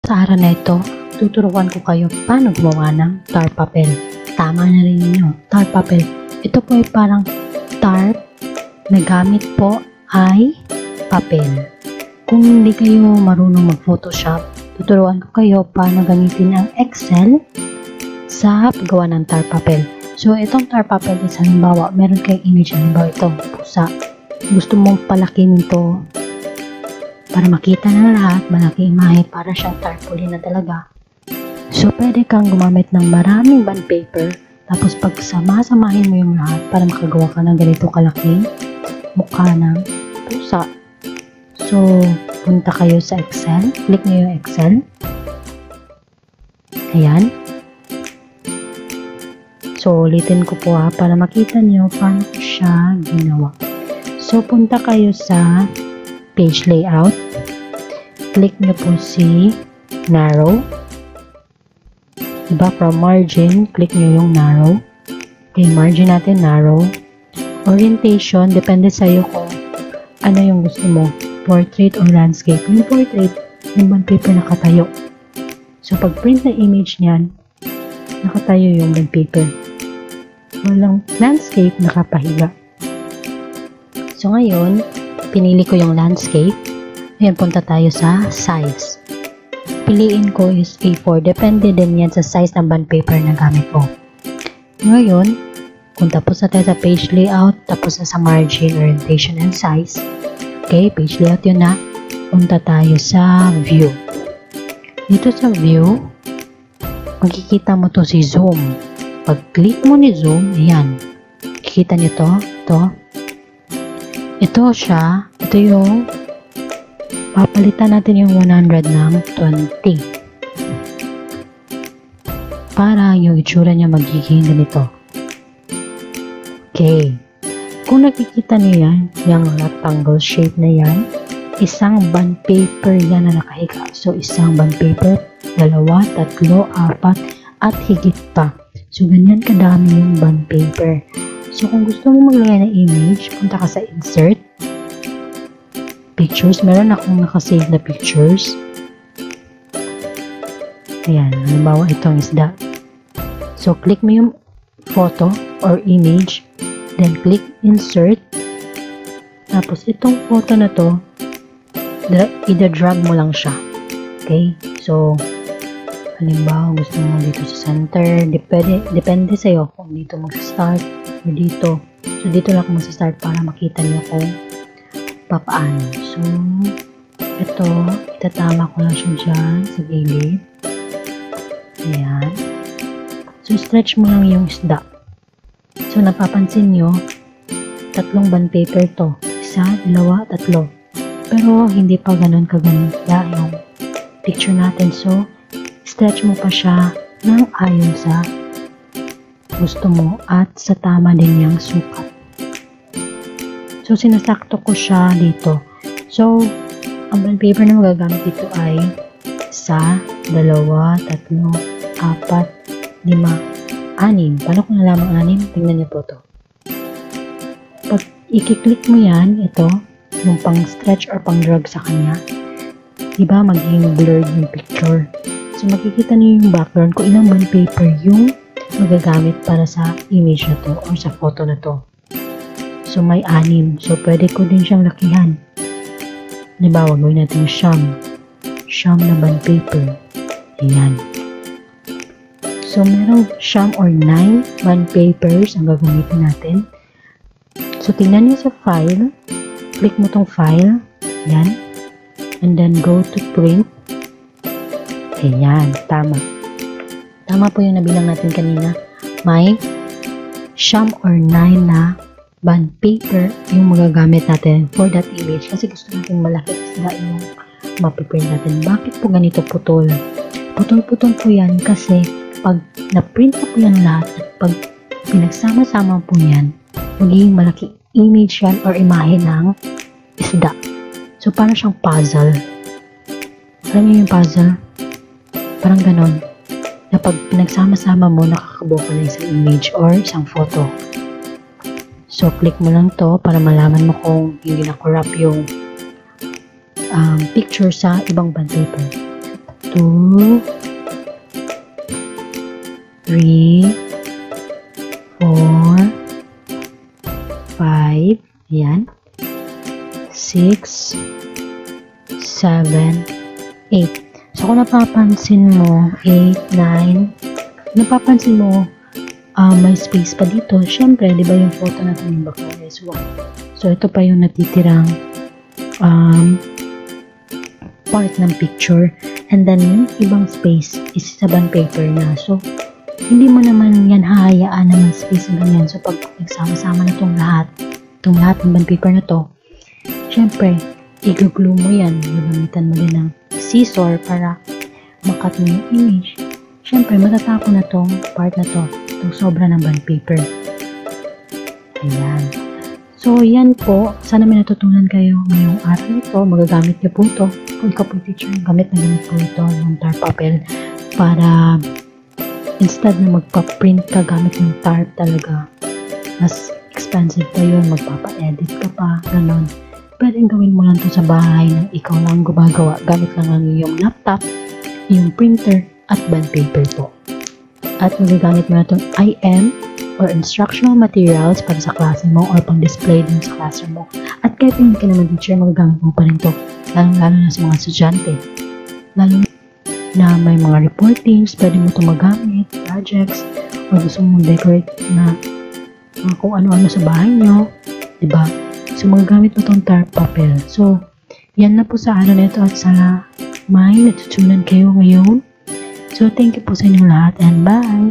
Sa araw na ito, tuturuan ko kayo paano gumawa ng tar papel. Tama na rin ninyo, tar papel. Ito po ay parang tarp na gamit po ay papel. Kung hindi kayo marunong mag-Photoshop, tuturuan ko kayo paano gamitin ang Excel sa paggawa ng tar papel. So, itong tar papel is halimbawa, meron kayong image, halimbawa ito, pusa. Gusto mong palakin ito para makita na lahat, malaki imahe para siyang tarpaulin na talaga. So, pwede kang gumamit ng maraming bond paper, tapos pagsama-samahin mo yung lahat para makagawa ka ng ganito kalaking mukha ng pusa. So, punta kayo sa Excel, click nyo yung Excel. Ayan. So, ulitin ko po para makita nyo paano ko siya ginawa. So, punta kayo sa page layout. Click nyo po si narrow. Diba, from margin, click nyo yung narrow. Okay, margin natin, narrow. Orientation, depende sa'yo kung ano yung gusto mo. Portrait or landscape. Yung portrait, yung bond paper nakatayo. So, pag print na image niyan, nakatayo yung bond paper. Walang landscape, nakapahiga. So, ngayon, pinili ko yung landscape. Ayan, punta tayo sa size. Piliin ko is A4. Depende din yan sa size ng bond paper na gamit ko. Ngayon, punta po tayo sa page layout, tapos sa margin, orientation, and size. Okay, page layout yun na. Punta tayo sa view. Dito sa view, makikita mo to si zoom. Pag-click mo ni zoom, ayan. Kikita nyo to, ito. Ito siya, ito yung papalitan natin yung 100 ng 20. Para yung itsura niya magiging ganito. Okay. Kung nakikita niyo yan, yung rectangle shape na yan, isang bond paper yan na nakahiga. So, isang bond paper, 2, 3, 4, at higit pa. So, ganyan kadami yung bond paper. So, kung gusto mo maglagay ng image, punta ka sa insert, pictures. Meron akong nakasave na pictures. Ayan, halimbawa itong isda. So, click mo yung photo or image, then click insert. Tapos, itong photo na to, i-drag mo lang siya. Okay? So, halimbawa, gusto mo dito sa center. Depende sa'yo kung dito mag-start o dito. So, dito lang ako mag-start para makita niyo kung papaano. So, ito, itatama ko lang siya dyan sa gilid. Ayan. So, stretch mo lang yung isda. So, napapansin nyo, 3 bond paper to. 1, 2, 3. Pero, hindi pa ganun kaganda yung picture natin. So, stretch mo pa siya ng ayon sa gusto mo at sa tama din yung sukat. So, sinasakto ko siya dito. So, ang bond paper na magagamit dito ay 1, 2, 3, 4, 5, 6. Paano ko nalaman 6? Tingnan niyo po to. Pag i-click mo yan, ito, yung pang-stretch or pang-drag sa kanya, diba magiging blurred yung picture. So, makikita niyo yung background kung ilang bond paper yung magagamit para sa image na to or sa photo na to. So, may 6. So, pwede ko din siyang lakihan. Diba, gawin natin siyam na bond paper. Ayan. So, merong siyam or 9 bond papers ang gagamitin natin. So, tingnan niyo sa file. Click mo tong file. Ayan. And then, go to print. Ayan, tama. Tama po yung nabilang natin kanina. May 9 or 9 na bond paper yung magagamit natin for that image. Kasi gusto natin malaki isda yung mapiprint natin. Bakit po ganito putol? Putol-putol po yan kasi pag na-print na po yan lahat at pag pinagsama-sama po yan, magiging malaki image yan or imahe ng isda. So, parang siyang puzzle. Alam niyo yung puzzle? Parang ganon. Na pag pinagsama-sama mo, nakakabuo ka ng isang image or isang photo. So, click mo lang to para malaman mo kung hindi na-corrupt yung picture sa ibang bond paper. 2, 3, 4, 5, ayan, 6, 7, 8. So, kung napapansin mo, 8, 9, napapansin mo, may space pa dito. Siyempre, di ba yung photo natin yung bakla is 1. So, ito pa yung natitirang part ng picture. And then, yung ibang space is sa bond paper na. So, hindi mo naman yan hahayaan na may space na ganyan. So, pag nagsama-sama na itong lahat ng bond paper na to, syempre, i-glue mo yan. Gagamitan mo din ng scissor para makat mo yung image. Syempre, matatapon na tong part na to. Itong sobra ng bond paper. Ayan. So, yan po. Sana may natutunan kayo ngayong araw nito. Magagamit niyo po ito. Kung ikaw po teacher, gamit na gamit po ito ng tar papel para instead na magpa-print ka gamit ng tar talaga. Mas expensive pa yun. Magpapa-edit ka pa. Ganon. Pwedeng gawin mo lang ito sa bahay na ikaw lang gumagawa. Gamit lang ang iyong laptop, yung printer, at bond paper po. At magagamit mo na itong IM or instructional materials para sa klase mo or pang-display din sa classroom mo. At kahit hindi ka naman teacher, magagamit mo pa rin ito. Lalo na sa mga estudyante. Lalo na may mga reportings, pwede mo ito magamit, projects, o gusto mong decorate na kung ano-ano sa bahay nyo. Diba? So, magagamit mo itong tar papel. So, yan na po sa araw na ito at sana may natutunan kayo ngayon. So, thank you po sa inyong lahat and bye!